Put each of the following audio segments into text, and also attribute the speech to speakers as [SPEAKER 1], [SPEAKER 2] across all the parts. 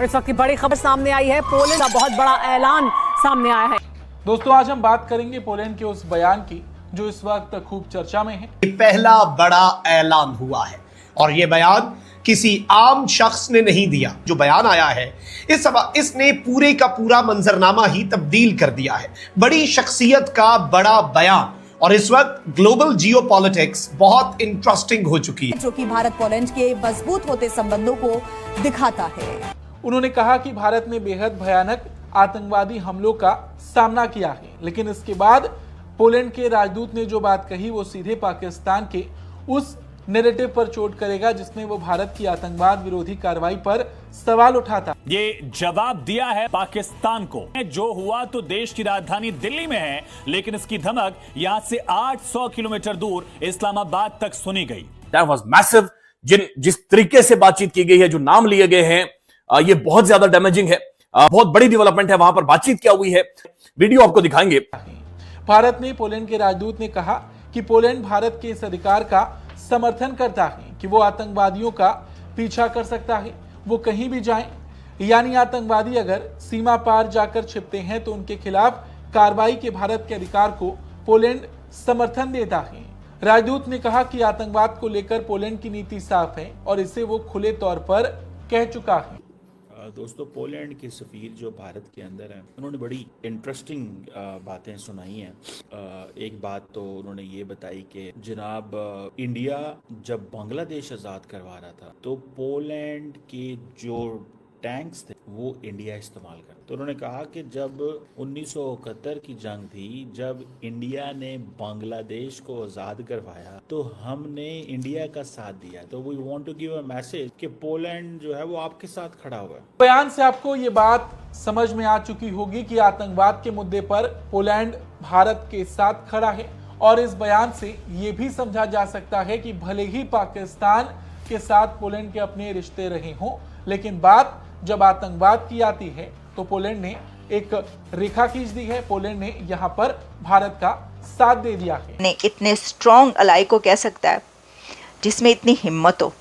[SPEAKER 1] इस वक्त की बड़ी खबर सामने आई है, पोलैंड का बहुत बड़ा ऐलान सामने आया है।
[SPEAKER 2] दोस्तों, आज हम बात करेंगे पोलैंड के उस बयान की जो इस वक्त खूब चर्चा में है।
[SPEAKER 3] पहला बड़ा ऐलान हुआ है और यह बयान किसी आम शख्स ने नहीं दिया। जो बयान आया है इसने पूरे का पूरा मंजरनामा ही तब्दील कर दिया है। बड़ी शख्सियत का बड़ा बयान और इस वक्त ग्लोबल जियोपॉलिटिक्स बहुत इंटरेस्टिंग हो चुकी है,
[SPEAKER 4] जो कि भारत पोलैंड के मजबूत होते संबंधों को दिखाता है।
[SPEAKER 2] उन्होंने कहा कि भारत ने बेहद भयानक आतंकवादी हमलों का सामना किया है, लेकिन इसके बाद पोलैंड के राजदूत ने जो बात कही वो सीधे पाकिस्तान के उस नैरेटिव पर चोट करेगा जिसने वो भारत की आतंकवाद विरोधी कार्रवाई पर सवाल उठाता।
[SPEAKER 5] ये जवाब दिया है पाकिस्तान को। जो हुआ तो देश की राजधानी दिल्ली में है, लेकिन इसकी धमक यहां से 800 किलोमीटर दूर इस्लामाबाद तक सुनी गई।
[SPEAKER 6] That was massive। जिस तरीके से बातचीत की गई है, जो नाम लिए गए हैं, ये बहुत ज्यादा डैमेजिंग है। बहुत बड़ी डेवलपमेंट है। वहां पर बातचीत क्या हुई है, वीडियो आपको दिखाएंगे।
[SPEAKER 2] भारत ने पोलैंड के राजदूत ने कहा कि पोलैंड भारत के इस अधिकार का समर्थन करता है कि वो आतंकवादियों का पीछा कर सकता है, वो कहीं भी जाएं। यानी आतंकवादी अगर सीमा पार जाकर छिपते हैं तो उनके खिलाफ कार्रवाई के भारत के अधिकार को पोलैंड समर्थन देता है। राजदूत ने कहा कि आतंकवाद को लेकर पोलैंड की नीति साफ है और इसे वो खुले तौर पर कह चुका है।
[SPEAKER 7] दोस्तों, पोलैंड के सफ़ीर जो भारत के अंदर हैं, उन्होंने बड़ी इंटरेस्टिंग बातें सुनाई हैं। एक बात तो उन्होंने ये बताई कि जनाब इंडिया जब बांग्लादेश आज़ाद करवा रहा था तो पोलैंड के जो टैंक्स थे वो इंडिया इस्तेमाल कर। तो उन्होंने कहा कि जब 1971 की जंग थी, जब इंडिया ने बांग्लादेश को आज़ाद करवाया तो हमने इंडिया का साथ दिया। तो we want to give a message कि पोलैंड जो है वो आपके साथ खड़ा हुआ है।
[SPEAKER 2] बयान से आपको ये बात समझ में आ चुकी होगी कि आतंकवाद के मुद्दे पर पोलैंड भारत के साथ खड़ा है और इस बयान से ये भी समझा जा सकता है कि भले ही पाकिस्तान के साथ पोलैंड के अपने रिश्ते रहे हों, लेकिन बात जब आतंकवाद की आती है तो पोलैंड ने एक रेखा खींच दी है। पोलैंड ने यहाँ पर भारत का साथ दे दिया है।
[SPEAKER 8] ने इतने स्ट्रॉन्ग अलाई को कह सकता है जिसमें इतनी हिम्मत हो,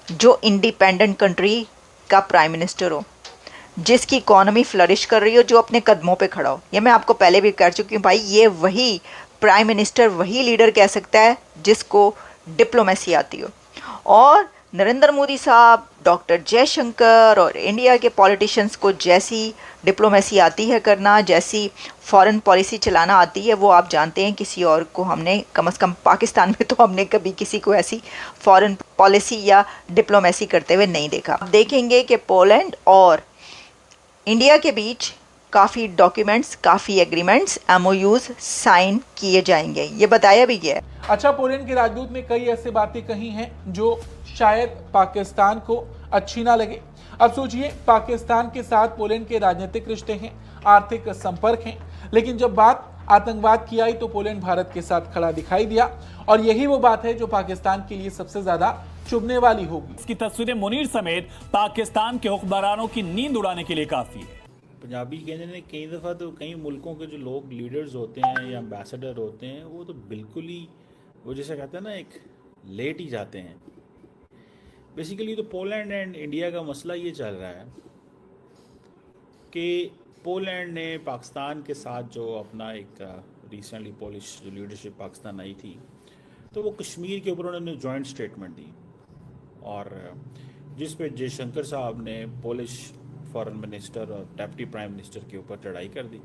[SPEAKER 8] जो इंडिपेंडेंट कंट्री का प्राइम मिनिस्टर हो, जिसकी इकोनॉमी फ्लरिश कर रही हो, जो अपने कदमों पे खड़ा हो। ये मैं आपको पहले भी कह चुकी हूँ भाई, ये वही प्राइम मिनिस्टर, वही लीडर कह सकता है जिसको डिप्लोमेसी आती हो। और नरेंद्र मोदी साहब, डॉक्टर जयशंकर और इंडिया के पॉलिटिशियंस को जैसी डिप्लोमेसी आती है करना, जैसी फॉरेन पॉलिसी चलाना आती है, वो आप जानते हैं किसी और को हमने, कम से कम पाकिस्तान में तो हमने कभी किसी को ऐसी फॉरेन पॉलिसी या डिप्लोमेसी करते हुए नहीं देखा। आप देखेंगे कि पोलैंड और इंडिया के बीच काफ़ी डॉक्यूमेंट्स, काफ़ी एग्रीमेंट्स, MOUs साइन किए जाएंगे, ये बताया भी गया है।
[SPEAKER 2] अच्छा, पोलैंड के राजदूत ने कई ऐसी बातें कही हैं जो शायद पाकिस्तान को अच्छी ना लगे। अब सोचिए, पाकिस्तान के साथ पोलैंड के राजनीतिक रिश्ते हैं, आर्थिक संपर्क हैं, लेकिन जब बात आतंकवाद की आई तो पोलैंड भारत के साथ खड़ा दिखाई दिया और यही वो बात है जो पाकिस्तान के लिए सबसे ज्यादा चुभने वाली होगी।
[SPEAKER 5] इसकी तस्वीरें मुनीर समेत पाकिस्तान के हुक्मरानों की नींद उड़ाने के लिए काफी है।
[SPEAKER 7] पंजाबी कहने ने कई दफ़ा तो कई मुल्कों के जो लोग लीडर्स होते हैं या एम्बेसडर होते हैं, वो तो बिल्कुल ही, वो जैसे कहते हैं ना, एक लेट ही जाते हैं। बेसिकली तो पोलैंड एंड इंडिया का मसला ये चल रहा है कि पोलैंड ने पाकिस्तान के साथ जो अपना एक रिसेंटली पोलिश जो लीडरशिप पाकिस्तान आई थी, तो वो कश्मीर के ऊपर उन्होंने जॉइंट स्टेटमेंट दी और जिस पे जयशंकर साहब ने पोलिश फॉरेन मिनिस्टर और डेप्टी प्राइम मिनिस्टर के ऊपर चढ़ाई कर दी।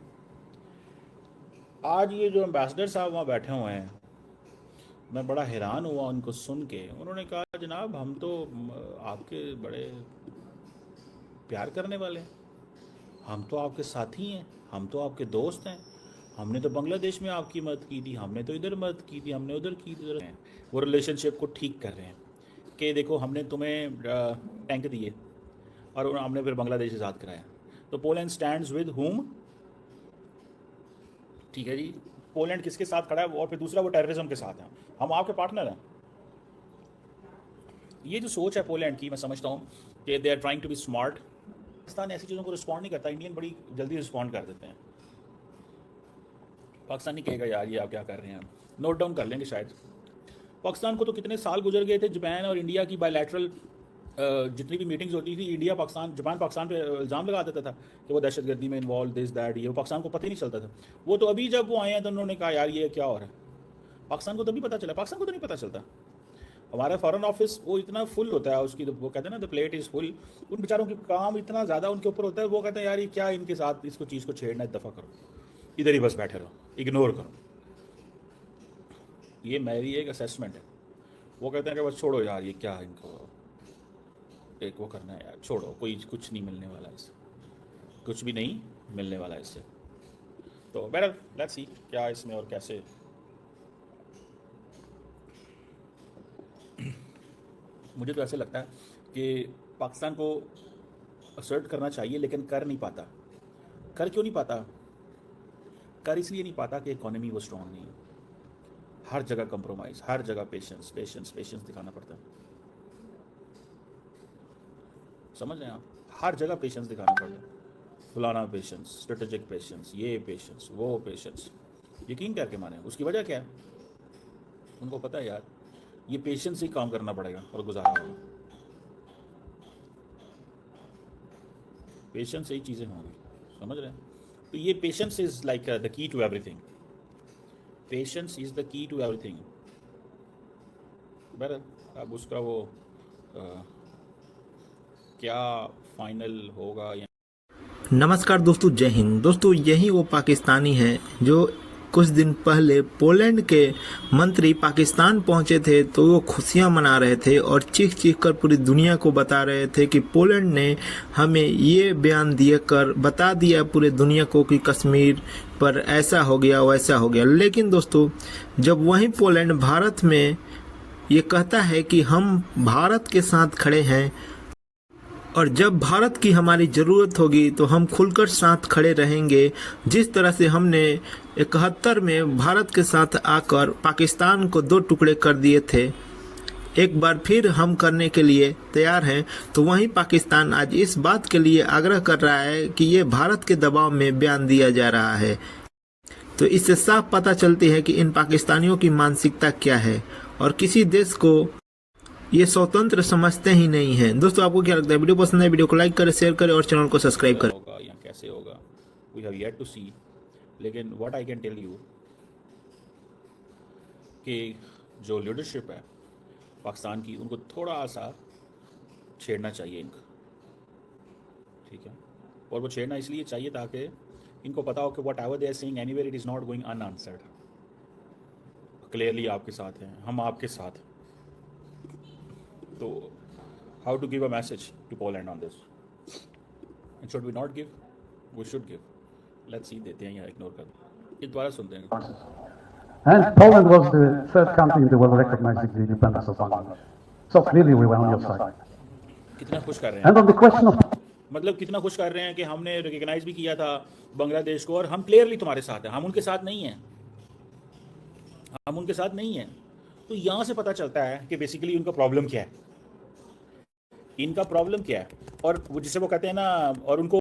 [SPEAKER 7] आज ये जो एम्बेसडर साहब वहाँ बैठे हुए हैं, मैं बड़ा हैरान हुआ उनको सुन के। उन्होंने कहा, जनाब हम तो आपके बड़े प्यार करने वाले हैं, हम तो आपके साथी हैं, हम तो आपके दोस्त हैं, हमने तो बांग्लादेश में आपकी मदद की थी, हमने तो इधर मदद की थी, हमने उधर की थी। वो रिलेशनशिप को ठीक कर रहे हैं कि देखो हमने तुम्हें टैंक दिए और हमने फिर बांग्लादेश आज़ाद कराया। तो पोलैंड स्टैंड्स विद हुम, ठीक है जी, पोलैंड किसके साथ खड़ा है, और फिर दूसरा वो टेररिज्म के साथ है। हम आपके पार्टनर हैं। ये जो सोच है पोलैंड की, मैं समझता हूँ कि they are trying to be smart. Pakistan ऐसी चीज़ों को रिस्पॉन्ड नहीं करता, इंडियन बड़ी जल्दी रिस्पॉन्ड कर देते हैं। पाकिस्तान नहीं कहेगा यार ये आप क्या कर रहे हैं, नोट डाउन कर लेंगे शायद। पाकिस्तान को तो कितने साल गुजर गए थे जापान और इंडिया की बायलैटरल जितनी भी मीटिंग्स होती थी, इंडिया पाकिस्तान, जापान पाकिस्तान पे इल्ज़ाम लगा देता था कि वो दहशतगर्दी में इन्वॉल्व, दिस दैट, ये, वो पाकिस्तान को पता ही नहीं चलता था। वो तो अभी जब वो आए हैं तो उन्होंने कहा यार ये क्या हो रहा है, पाकिस्तान को तभी पता चला। पाकिस्तान को तो नहीं पता चलता। हमारा फॉरेन ऑफिस वो इतना फुल होता है, उसकी वो कहते हैं ना द प्लेट इज़ फुल, उन बेचारों की काम इतना ज़्यादा उनके ऊपर होता है, वो कहते हैं यार ये क्या इनके साथ इसको चीज़ को छेड़ना, दफ़ा करो, इधर ही बस बैठे रहो, इग्नोर करो। ये मेरी एक असेसमेंट है। वो कहते हैं कि बस छोड़ो यार, ये क्या है, इनको एक वो करना है यार, छोड़ो, कोई कुछ नहीं मिलने वाला इससे, कुछ भी नहीं मिलने वाला इससे। तो बहरहाल लेट्स सी क्या इसमें और कैसे। मुझे तो ऐसे लगता है कि पाकिस्तान को असर्ट करना चाहिए लेकिन कर नहीं पाता। कर क्यों नहीं पाता? कर इसलिए नहीं पाता कि इकोनॉमी वो स्ट्रॉन्ग नहीं है। हर जगह कंप्रोमाइज़, हर जगह पेशेंस पेशेंस पेशेंस दिखाना पड़ता है। समझ रहे हैं आप? हर जगह पेशेंस दिखाना पड़ता है। फलाना पेशेंस, स्ट्रेटेजिक पेशेंस, ये पेशेंस, वो पेशेंस। यकीन करके माने, उसकी वजह क्या है? उनको पता है यार ये पेशेंस ही काम करना पड़ेगा और गुजारा होगा। पेशेंस से ही चीज़ें होंगी, समझ रहे हैं? तो ये patience is like the key to everything. Patience is the key to everything. बहरहाल अब उसका वो क्या फाइनल होगा या
[SPEAKER 9] नमस्कार दोस्तों, जय हिंद। दोस्तों यही वो पाकिस्तानी हैं जो कुछ दिन पहले पोलैंड के मंत्री पाकिस्तान पहुंचे थे, तो वो खुशियां मना रहे थे और चीख चीख कर पूरी दुनिया को बता रहे थे कि पोलैंड ने हमें ये बयान देकर बता दिया पूरे दुनिया को कि कश्मीर पर ऐसा हो गया वैसा हो गया। लेकिन दोस्तों जब वही पोलैंड भारत में ये कहता है कि हम भारत के साथ खड़े हैं और जब भारत की हमारी ज़रूरत होगी तो हम खुलकर साथ खड़े रहेंगे, जिस तरह से हमने 71 में भारत के साथ आकर पाकिस्तान को 2 टुकड़े कर दिए थे, एक बार फिर हम करने के लिए तैयार हैं। तो वहीं पाकिस्तान आज इस बात के लिए आग्रह कर रहा है कि ये भारत के दबाव में बयान दिया जा रहा है। तो इससे साफ पता चलती है कि इन पाकिस्तानियों की मानसिकता क्या है और किसी देश को ये स्वतंत्र समझते ही नहीं हैं। दोस्तों आपको क्या लगता है? वीडियो पसंद है, वीडियो को लाइक करें, शेयर करें और चैनल को सब्सक्राइब करें।
[SPEAKER 7] होगा या कैसे होगा, we have yet to see. लेकिन what I can tell you कि जो लीडरशिप है पाकिस्तान की, उनको थोड़ा सा छेड़ना चाहिए इनको, ठीक है? और वो छेड़ना इसलिए चाहिए ताकि इनको पता हो कि whatever they are saying anywhere it is not going unanswered. Clearly आपके साथ हैं, हम आपके साथ। तो how to give a message to Poland on this? And should we not give? We should give. Let's see, देते हैं या इग्नोर कर दें। ये दोबारा सुनते हैं।
[SPEAKER 10] And Poland was the third country in the world recognizing the independence of Bangladesh. So clearly we were on your side.
[SPEAKER 7] कितना खुश कर रहे
[SPEAKER 10] And
[SPEAKER 7] हैं?
[SPEAKER 10] on the question of
[SPEAKER 7] मतलब कितना खुश कर रहे हैं कि हमने रिकग्नाइज भी किया था बांग्लादेश को और हम क्लियरली तुम्हारे साथ हैं, हम उनके साथ नहीं हैं, हम उनके साथ नहीं हैं। तो यहाँ से पता चलता है कि बेसिकली उनका प्रॉब्लम क्या है, इनका प्रॉब्लम क्या है। और वो जिसे वो कहते हैं ना, और उनको